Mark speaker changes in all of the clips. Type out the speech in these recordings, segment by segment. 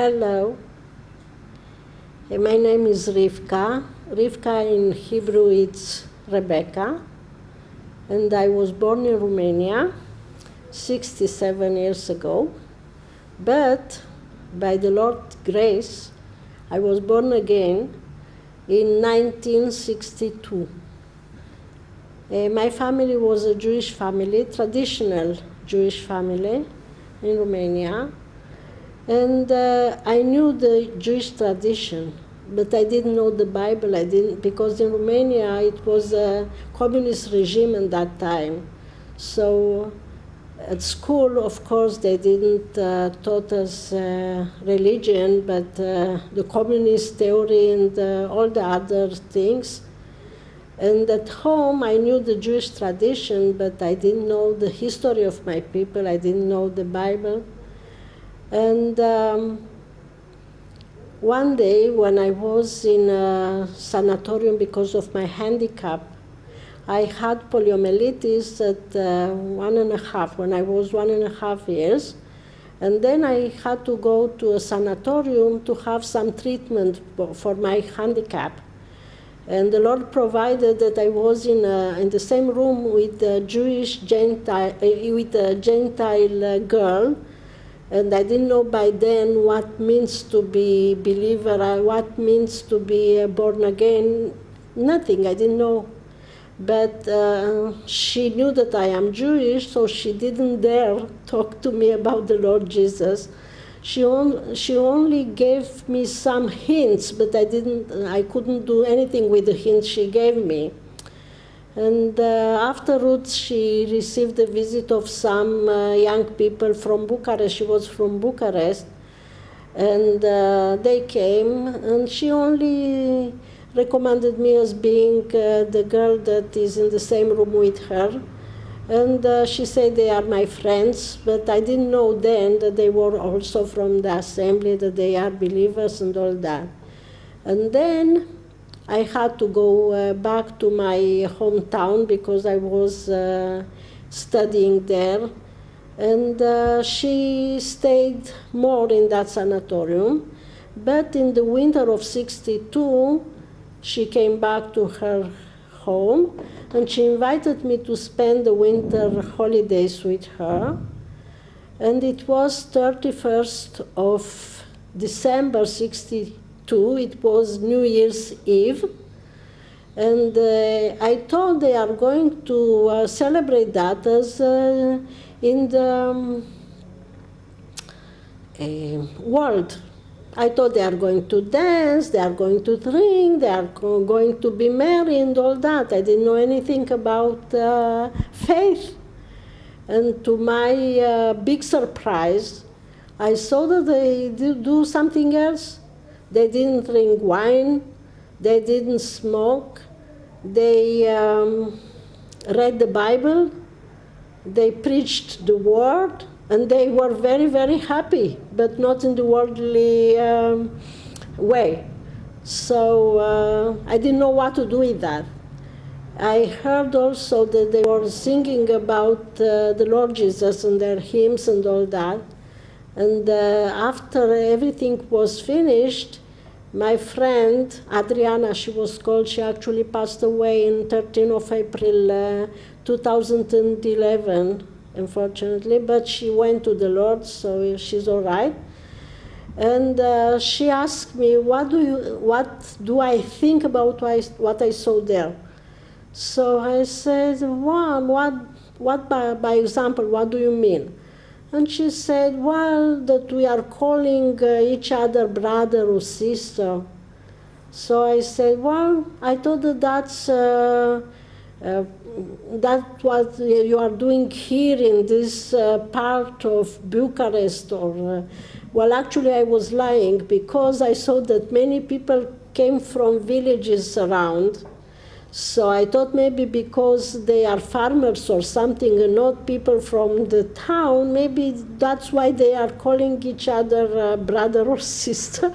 Speaker 1: Hello. My name is Rivka. Rivka in Hebrew it's Rebecca. And I was born in Romania 67 years ago. But by the Lord's grace, I was born again in 1962. My family was a Jewish family, traditional Jewish family in Romania. And I knew the Jewish tradition, but I didn't know the Bible. I didn't, because in Romania it was a communist regime at that time. So at school, of course, they didn't taught us religion, but the communist theory and all the other things. And at home, I knew the Jewish tradition, but I didn't know the history of my people. I didn't know the Bible. And one day, when I was in a sanatorium because of my handicap, I had poliomyelitis at 1.5, when I was 1.5 years. And then I had to go to a sanatorium to have some treatment for my handicap. And the Lord provided that I was in the same room with a Gentile girl. And I didn't know by then what means to be believer, what means to be born again, nothing, I didn't know. But she knew that I am Jewish, so she didn't dare talk to me about the Lord Jesus. She only gave me some hints, but I couldn't do anything with the hints she gave me. And afterwards, she received a visit of some young people from Bucharest. She was from Bucharest. And they came, and she only recommended me as being the girl that is in the same room with her. And she said they are my friends, but I didn't know then that they were also from the assembly, that they are believers and all that. And then I had to go back to my hometown because I was studying there. And she stayed more in that sanatorium. But in the winter of '62, she came back to her home, and she invited me to spend the winter holidays with her. And it was 31st of December '62. It was New Year's Eve, and I thought they are going to celebrate that as in the world. I thought they are going to dance, they are going to drink, they are going to be merry and all that. I didn't know anything about faith. And to my big surprise, I saw that they do something else. They didn't drink wine, they didn't smoke, they read the Bible, they preached the word, and they were very, very happy, but not in the worldly way. So I didn't know what to do with that. I heard also that they were singing about the Lord Jesus and their hymns and all that. And after everything was finished, my friend, Adriana, she was called, she actually passed away on 13th of April 2011, unfortunately, but she went to the Lord, so she's all right. And she asked me, what do I think about what I saw there? So I said, well, what by example, what do you mean? And she said, well, that we are calling each other brother or sister. So I said, well, I thought that that's what you are doing here in this part of Bucharest. Well, actually, I was lying because I saw that many people came from villages around. So I thought maybe because they are farmers or something and not people from the town, maybe that's why they are calling each other brother or sister.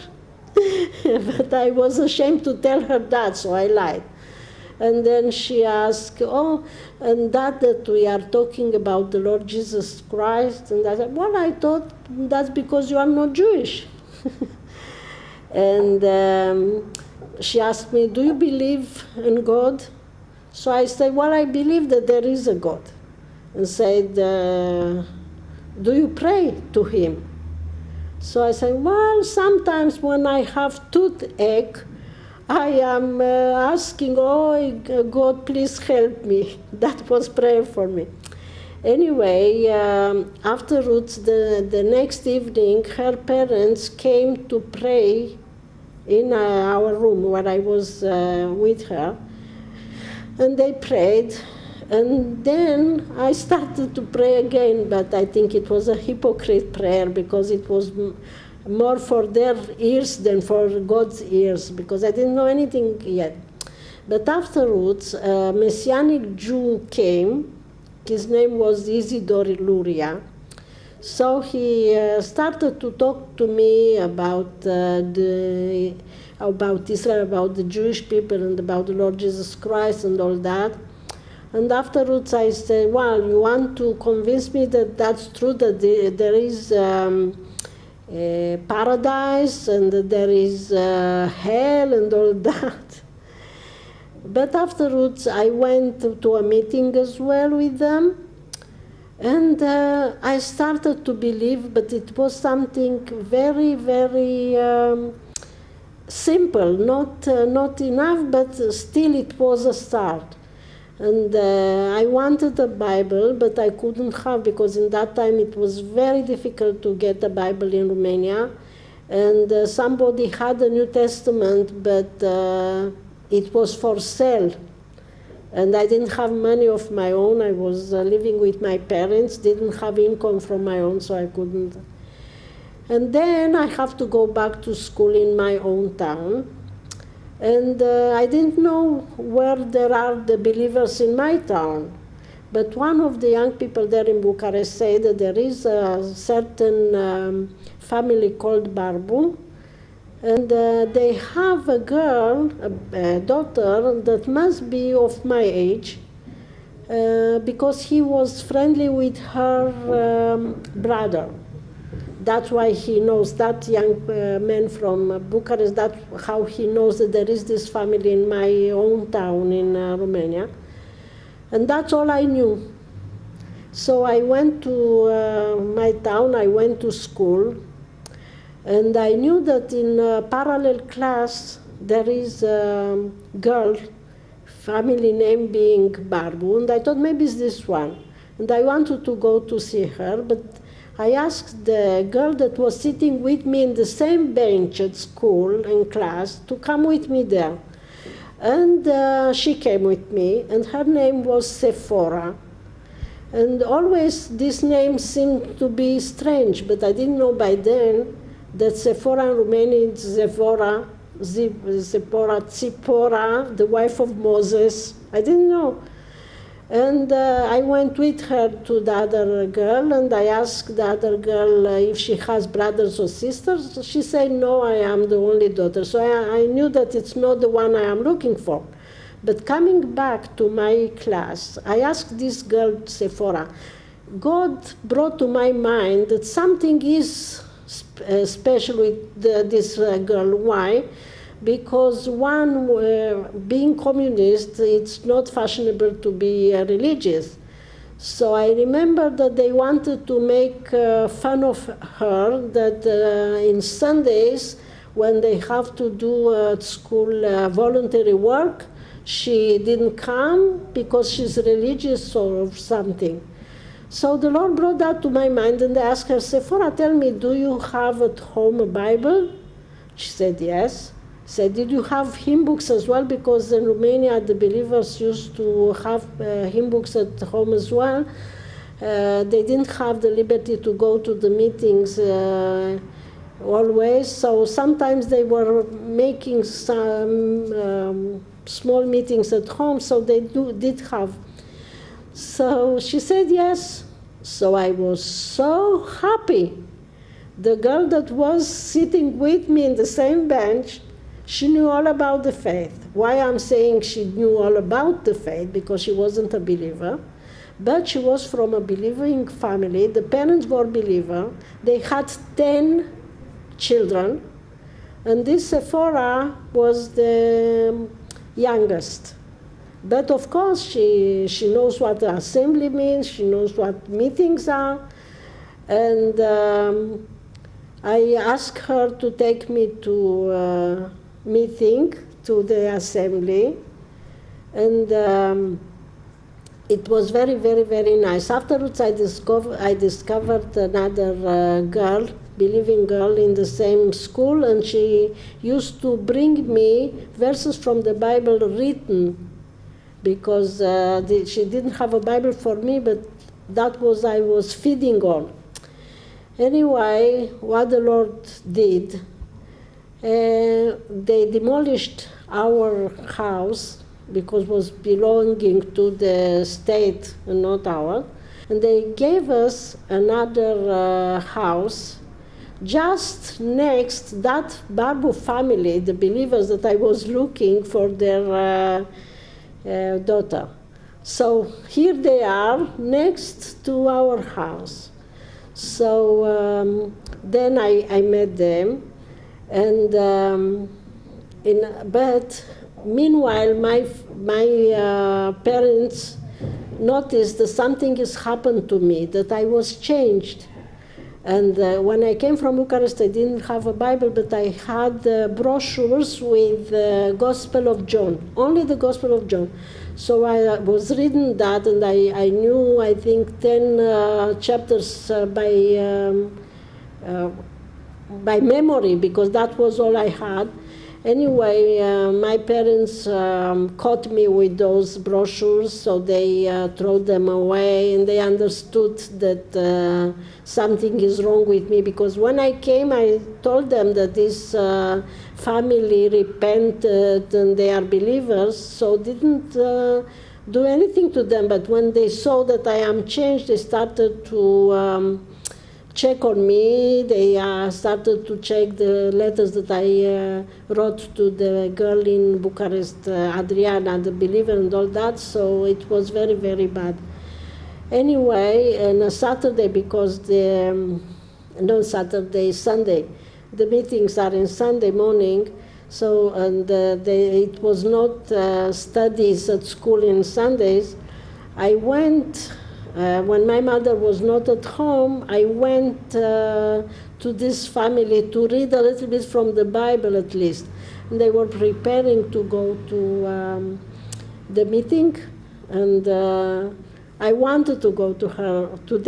Speaker 1: But I was ashamed to tell her that, so I lied. And then she asked, and that we are talking about the Lord Jesus Christ. And I said, well, I thought that's because you are not Jewish. And she asked me, do you believe in God? So I said, well, I believe that there is a God. And said, do you pray to him? So I said, well, sometimes when I have toothache, I am asking, oh, God, please help me. That was prayer for me. Anyway, afterwards, the next evening, her parents came to pray in our room where I was with her. And they prayed. And then I started to pray again, but I think it was a hypocrite prayer because it was more for their ears than for God's ears, because I didn't know anything yet. But afterwards, a Messianic Jew came. His name was Isidore Luria. So he started to talk to me about Israel, about the Jewish people, and about the Lord Jesus Christ and all that. And afterwards I said, well, you want to convince me that that's true, that there is paradise and that there is hell and all that. But afterwards I went to a meeting as well with them, and I started to believe, but it was something very, very simple, not enough, but still it was a start. And I wanted a Bible, but I couldn't have, because in that time it was very difficult to get a Bible in Romania. And somebody had a New Testament, but it was for sale. And I didn't have money of my own. I was living with my parents, didn't have income from my own, so I couldn't. And then I have to go back to school in my own town. And I didn't know where there are the believers in my town. But one of the young people there in Bucharest said that there is a certain family called Barbu, and they have a girl, a daughter, that must be of my age, because he was friendly with her brother. That's why he knows, that young man from Bucharest, that's how he knows that there is this family in my own town in Romania. And that's all I knew. So I went to my town, I went to school, and I knew that in a parallel class there is a girl, family name being Barbu, and I thought maybe it's this one. And I wanted to go to see her, but I asked the girl that was sitting with me in the same bench at school in class to come with me there. And she came with me, and her name was Sephora. And always this name seemed to be strange, but I didn't know by then that Sephora in Romanian is Zipporah, Tzipora, the wife of Moses. I didn't know. And I went with her to the other girl, and I asked the other girl if she has brothers or sisters. She said, no, I am the only daughter. So I knew that it's not the one I am looking for. But coming back to my class, I asked this girl, Sephora, God brought to my mind that something is special with this girl. Why? Because one, being communist, it's not fashionable to be religious. So I remember that they wanted to make fun of her, that in Sundays, when they have to do at school voluntary work, she didn't come because she's religious or something. So the Lord brought that to my mind, and I asked her, Sephora, tell me, do you have at home a Bible? She said, yes. I said, did you have hymn books as well? Because in Romania, the believers used to have hymn books at home as well. They didn't have the liberty to go to the meetings always, so sometimes they were making some small meetings at home, so they did have. So she said yes. So I was so happy. The girl that was sitting with me in the same bench, she knew all about the faith. Why I'm saying she knew all about the faith? Because she wasn't a believer, but she was from a believing family. The parents were believer. They had 10 children, and this Sephora was the youngest. But of course, she knows what the assembly means, she knows what meetings are, and I asked her to take me to a meeting, to the assembly, and it was very, very, very nice. Afterwards, I discovered another girl, believing girl in the same school, and she used to bring me verses from the Bible written, because she didn't have a Bible for me, but that was I was feeding on. Anyway, what the Lord did, they demolished our house, because it was belonging to the state and not ours, and they gave us another house just next that Barbu family, the believers that I was looking for their daughter. So here they are next to our house. So then I met them, and but meanwhile my parents noticed that something has happened to me, that I was changed. And when I came from Bucharest, I didn't have a Bible, but I had brochures with the Gospel of John, only the Gospel of John. So I was reading that, and I knew, I think, 10 chapters by memory, because that was all I had. Anyway, my parents caught me with those brochures, so they threw them away, and they understood that something is wrong with me, because when I came, I told them that this family repented and they are believers, so didn't do anything to them. But when they saw that I am changed, they started to check on me. They started to check the letters that I wrote to the girl in Bucharest, Adriana, the believer, and all that. So it was very, very bad. Anyway, on a Saturday, because Sunday, the meetings are in Sunday morning. So and it was not studies at school in Sundays. I went. When my mother was not at home, I went to this family to read a little bit from the Bible at least. And they were preparing to go to the meeting, and I wanted to go with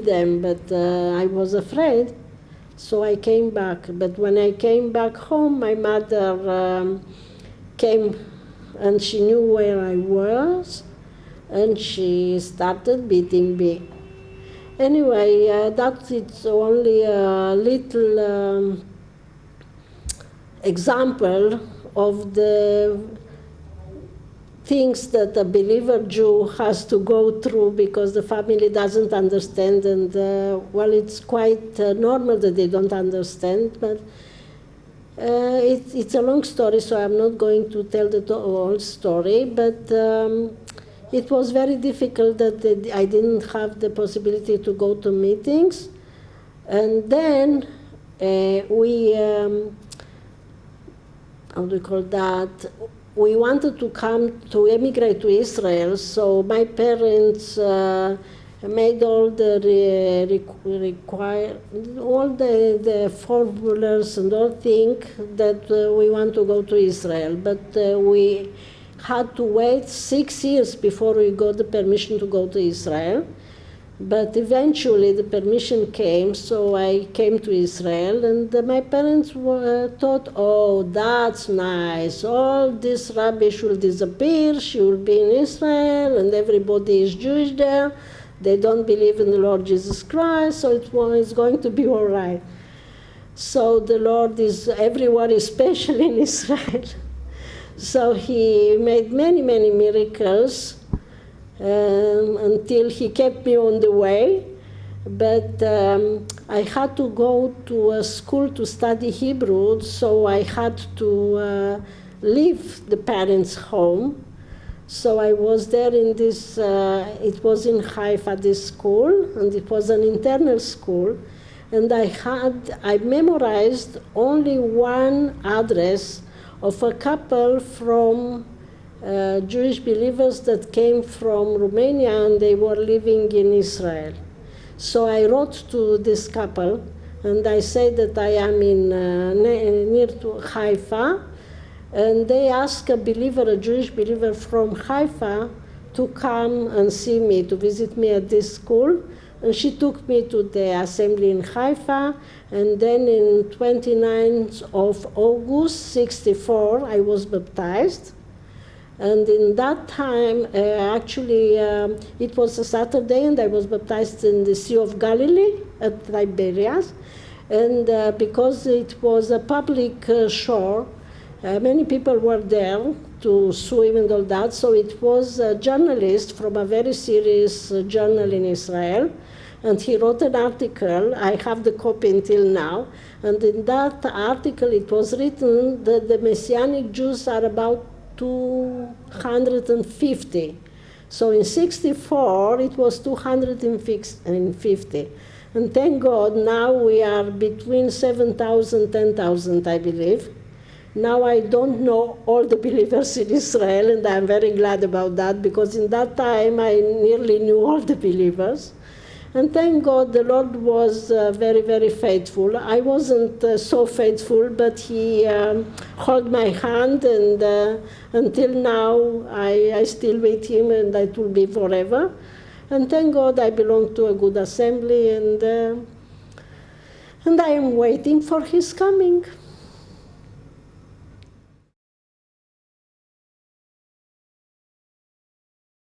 Speaker 1: them, but I was afraid, so I came back. But when I came back home, my mother came, and she knew where I was, and she started beating me. Anyway, it's only a little example of the things that a believer Jew has to go through, because the family doesn't understand, and well, it's quite normal that they don't understand, but it's a long story, so I'm not going to tell the whole story, but it was very difficult that I didn't have the possibility to go to meetings. And then we wanted to emigrate to Israel, so my parents made all the formulas and all things that we want to go to Israel. But we had to wait 6 years before we got the permission to go to Israel. But eventually the permission came, so I came to Israel, and my parents thought, oh, that's nice, all this rubbish will disappear, she will be in Israel, and everybody is Jewish there, they don't believe in the Lord Jesus Christ, so it's going to be all right. So the Lord is everywhere, especially in Israel. So he made many, many miracles until he kept me on the way. But I had to go to a school to study Hebrew, so I had to leave the parents' home. So I was there in this, it was in Haifa, this school, and it was an internal school. and I memorized only one address of a couple from Jewish believers that came from Romania, and they were living in Israel. So I wrote to this couple, and I said that I am in near to Haifa, and they asked a Jewish believer from Haifa, to come and see me, to visit me at this school. And she took me to the assembly in Haifa, and then in 29th of August, 64, I was baptized. And in that time, it was a Saturday, and I was baptized in the Sea of Galilee at Tiberias. And because it was a public shore, many people were there to swim and all that, so it was a journalist from a very serious journal in Israel, and he wrote an article. I have the copy until now, and in that article it was written that the Messianic Jews are about 250. So in 64 it was 250. And thank God now we are between 7,000, 10,000, I believe. Now I don't know all the believers in Israel, and I'm very glad about that, because in that time I nearly knew all the believers. And thank God the Lord was very, very faithful. I wasn't so faithful, but He held my hand, and until now I still with Him, and that will be forever. And thank God I belong to a good assembly, and I am waiting for His coming.